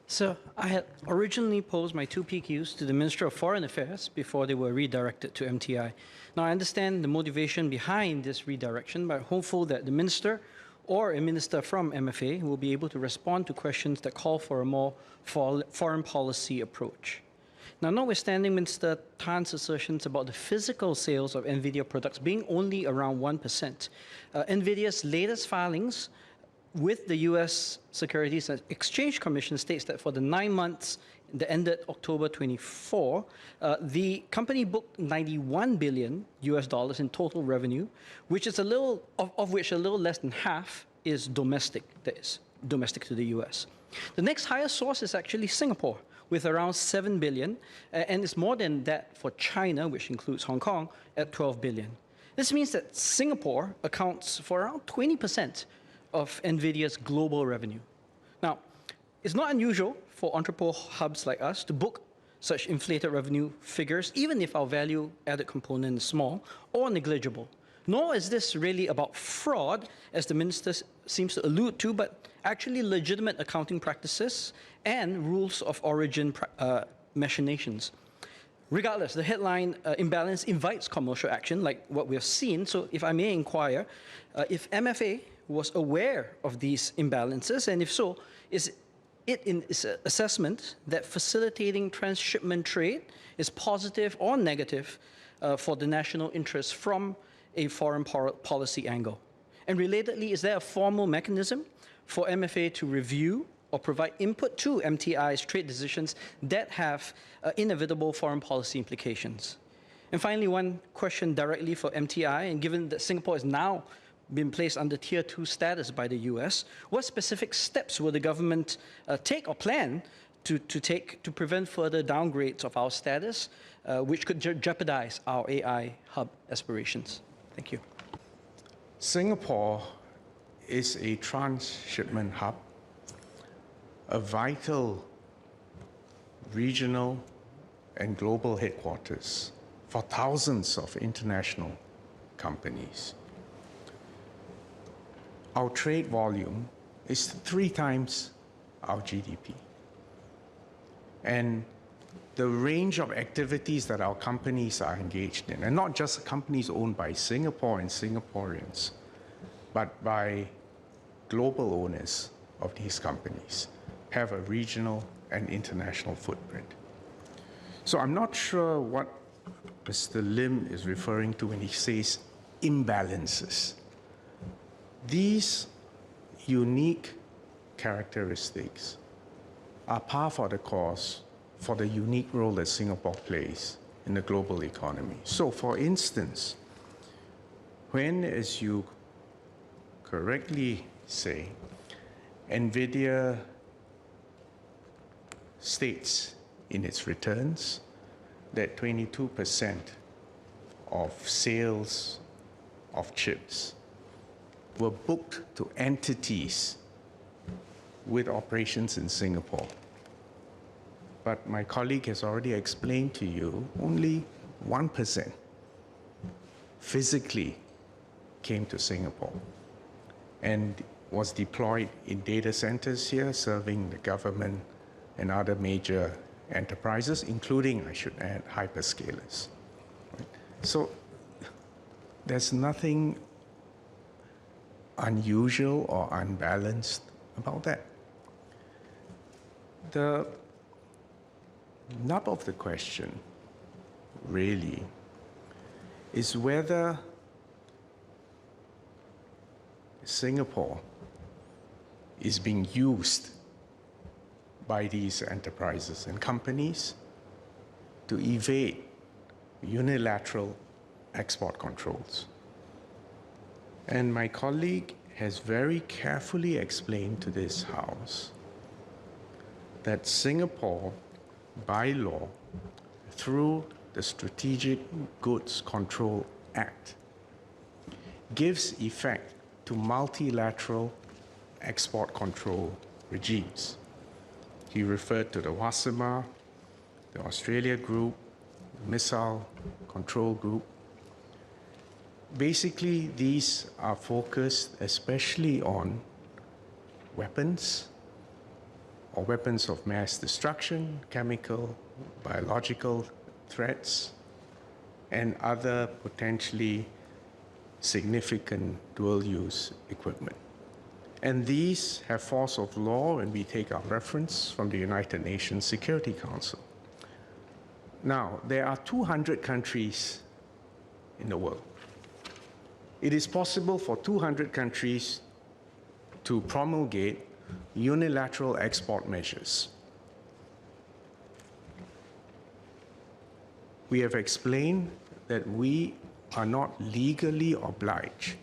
So I had originally posed my two PQs to the Minister of Foreign Affairs before they were redirected to MTI. Now I understand the motivation behind this redirection, but I'm hopeful that the Minister or a Minister from MFA will be able to respond to questions that call for a more foreign policy approach. Now, notwithstanding Minister Tan's assertions about the physical sales of NVIDIA products being only around 1%, NVIDIA's latest filings with the US Securities and Exchange Commission states that for the 9 months that ended October 24, the company booked $91 billion in total revenue, which is of which a little less than half is domestic, that is domestic to the US. The next highest source is actually Singapore, with around 7 billion, and it's more than that for China, which includes Hong Kong, at 12 billion. This means that Singapore accounts for around 20% of NVIDIA's global revenue. Now, it's not unusual for entrepreneur hubs like us to book such inflated revenue figures, even if our value-added component is small or negligible. Nor is this really about fraud, as the minister seems to allude to, but actually legitimate accounting practices and rules of origin machinations. Regardless, the headline imbalance invites commercial action, like what we have seen. So if I may inquire, if MFA was aware of these imbalances, and if so, is it in its assessment that facilitating transshipment trade is positive or negative for the national interest from a foreign policy angle? And relatedly, is there a formal mechanism for MFA to review or provide input to MTI's trade decisions that have inevitable foreign policy implications? And finally, one question directly for MTI, and given that Singapore has now been placed under Tier 2 status by the US, what specific steps will the government take or plan to take to prevent further downgrades of our status, which could jeopardize our AI hub aspirations? Thank you. Singapore is a transshipment hub, a vital regional and global headquarters for thousands of international companies. Our trade volume is 3 times our GDP. And the range of activities that our companies are engaged in, and not just companies owned by Singapore and Singaporeans, but by global owners of these companies, have a regional and international footprint. So I'm not sure what Mr. Lim is referring to when he says imbalances. These unique characteristics are par for the course for the unique role that Singapore plays in the global economy. So for instance, when, as you correctly say, NVIDIA states in its returns that 22% of sales of chips were booked to entities with operations in Singapore. But my colleague has already explained to you, only 1% physically came to Singapore and was deployed in data centers here, serving the government and other major enterprises, including, I should add, hyperscalers. Right? So there's nothing unusual or unbalanced about that. The nub of the question, really, is whether Singapore is being used by these enterprises and companies to evade unilateral export controls. And my colleague has very carefully explained to this House that Singapore, by law, through the Strategic Goods Control Act, gives effect to multilateral export control regimes. He referred to the WASIMA, the Australia Group, the Missile Control Group. Basically, these are focused especially on weapons or weapons of mass destruction, chemical, biological threats, and other potentially significant dual-use equipment. And these have force of law, and we take our reference from the United Nations Security Council. Now, there are 200 countries in the world. It is possible for 200 countries to promulgate unilateral export measures. We have explained that we are not legally obliged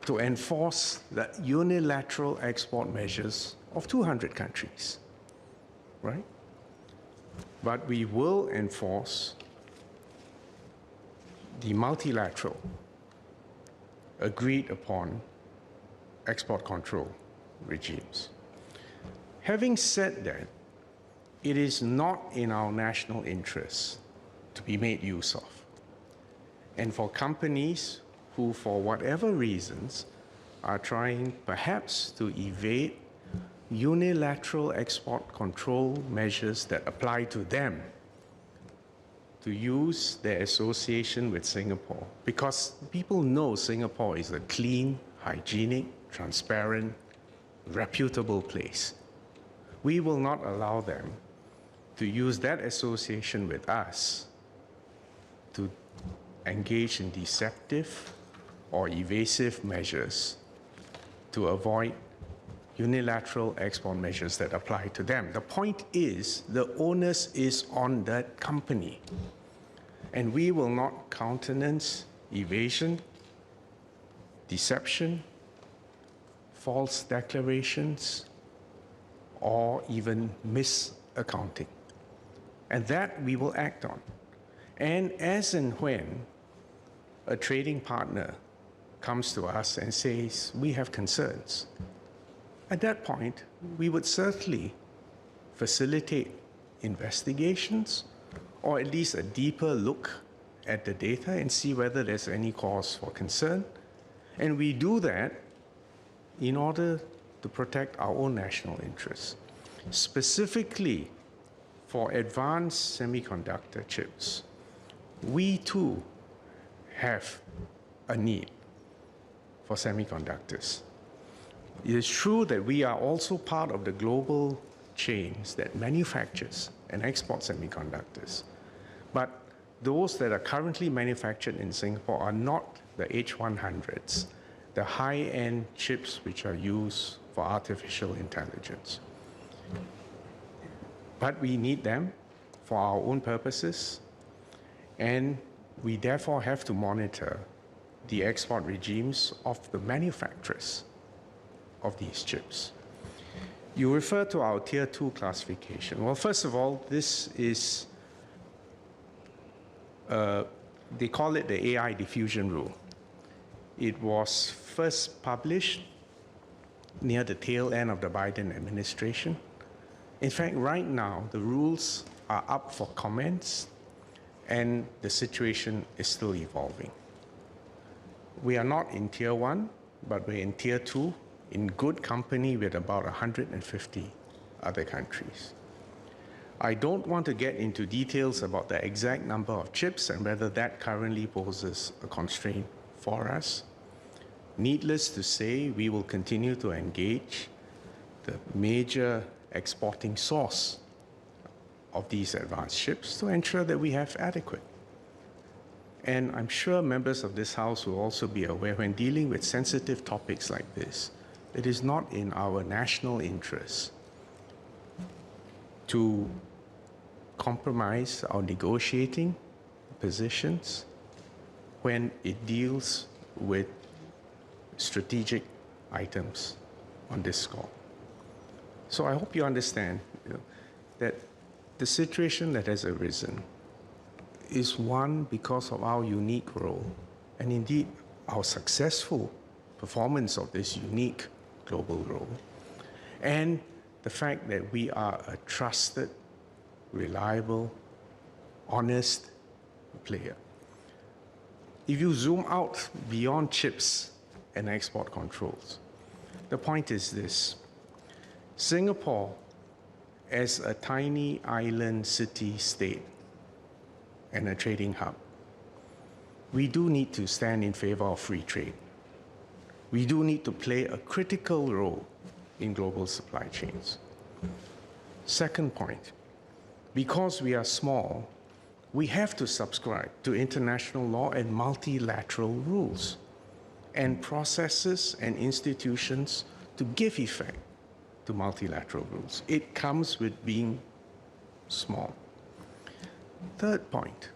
to enforce the unilateral export measures of 200 countries, right? But we will enforce the multilateral, agreed upon export control regimes. Having said that, it is not in our national interest to be made use of. And for companies who, for whatever reasons, are trying perhaps to evade unilateral export control measures that apply to them, to use their association with Singapore, because people know Singapore is a clean, hygienic, transparent, reputable place. We will not allow them to use that association with us to engage in deceptive or evasive measures to avoid unilateral export measures that apply to them. The point is, the onus is on that company. And we will not countenance evasion, deception, false declarations, or even misaccounting. And that we will act on. And as and when a trading partner comes to us and says, we have concerns, at that point, we would certainly facilitate investigations, or at least a deeper look at the data and see whether there's any cause for concern. And we do that in order to protect our own national interests. Specifically for advanced semiconductor chips, we too have a need for semiconductors. It is true that we are also part of the global chains that manufactures and exports semiconductors. But those that are currently manufactured in Singapore are not the H100s, the high-end chips which are used for artificial intelligence. But we need them for our own purposes, and we therefore have to monitor the export regimes of the manufacturers of these chips. You refer to our Tier 2 classification. Well, first of all, this is, they call it the AI diffusion rule. It was first published near the tail end of the Biden administration. In fact, right now, the rules are up for comments, and the situation is still evolving. We are not in Tier 1, but we're in Tier 2, in good company with about 150 other countries. I don't want to get into details about the exact number of chips and whether that currently poses a constraint for us. Needless to say, we will continue to engage the major exporting source of these advanced chips to ensure that we have adequate. And I'm sure members of this House will also be aware, when dealing with sensitive topics like this, it is not in our national interest to compromise our negotiating positions when it deals with strategic items on this score. So I hope you understand, that the situation that has arisen is one because of our unique role, and indeed our successful performance of this unique global role, and the fact that we are a trusted, reliable, honest player. If you zoom out beyond chips and export controls, the point is this: Singapore as a tiny island city-state and a trading hub, we do need to stand in favor of free trade. We do need to play a critical role in global supply chains. Second point, because we are small, we have to subscribe to international law and multilateral rules and processes and institutions to give effect to multilateral rules. It comes with being small. Third point,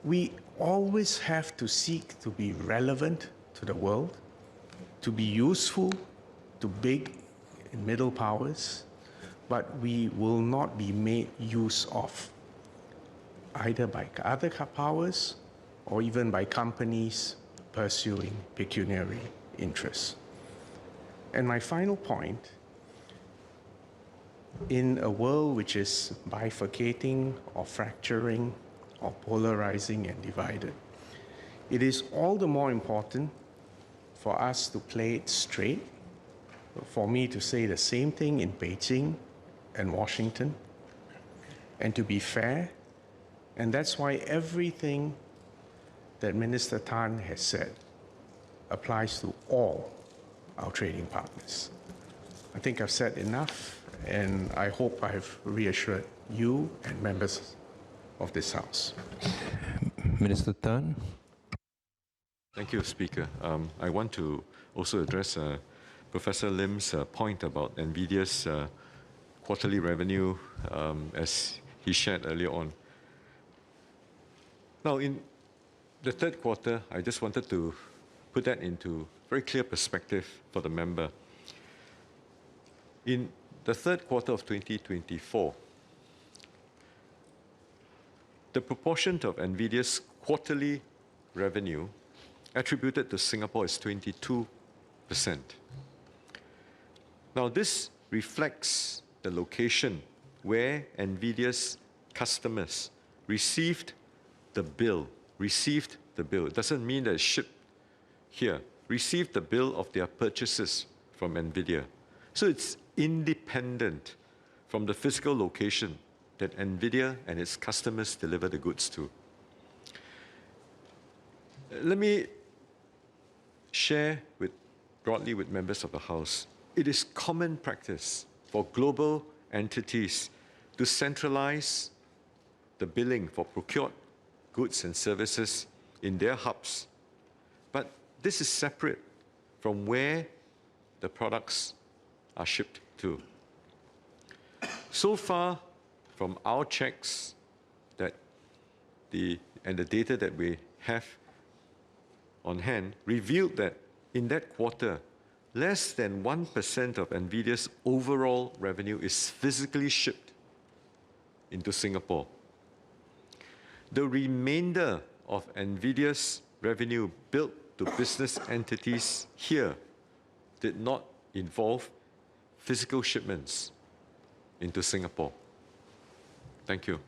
we always have to seek to be relevant to the world, to be useful to big and middle powers, but we will not be made use of, either by other powers or even by companies pursuing pecuniary interests. And my final point, in a world which is bifurcating or fracturing or polarizing and divided, it is all the more important for us to play it straight, for me to say the same thing in Beijing and Washington, and to be fair. And that's why everything that Minister Tan has said applies to all our trading partners. I think I've said enough, and I hope I have reassured you and members of this House. Minister Tan. Thank you, Speaker. I want to also address Professor Lim's point about NVIDIA's quarterly revenue, as he shared earlier on. Now, in the third quarter, I just wanted to put that into very clear perspective for the member. In the third quarter of 2024, the proportion of NVIDIA's quarterly revenue attributed to Singapore is 22%. Now, this reflects the location where NVIDIA's customers received the bill. It doesn't mean that it's shipped here. Received the bill of their purchases from NVIDIA. So it's independent from the physical location that NVIDIA and its customers deliver the goods to. Let me share broadly with members of the House. It is common practice for global entities to centralize the billing for procured goods and services in their hubs. But this is separate from where the products are shipped to. So far, from our checks and the data that we have on hand, revealed that in that quarter, less than 1% of NVIDIA's overall revenue is physically shipped into Singapore. The remainder of NVIDIA's revenue billed to business entities here did not involve physical shipments into Singapore. Thank you.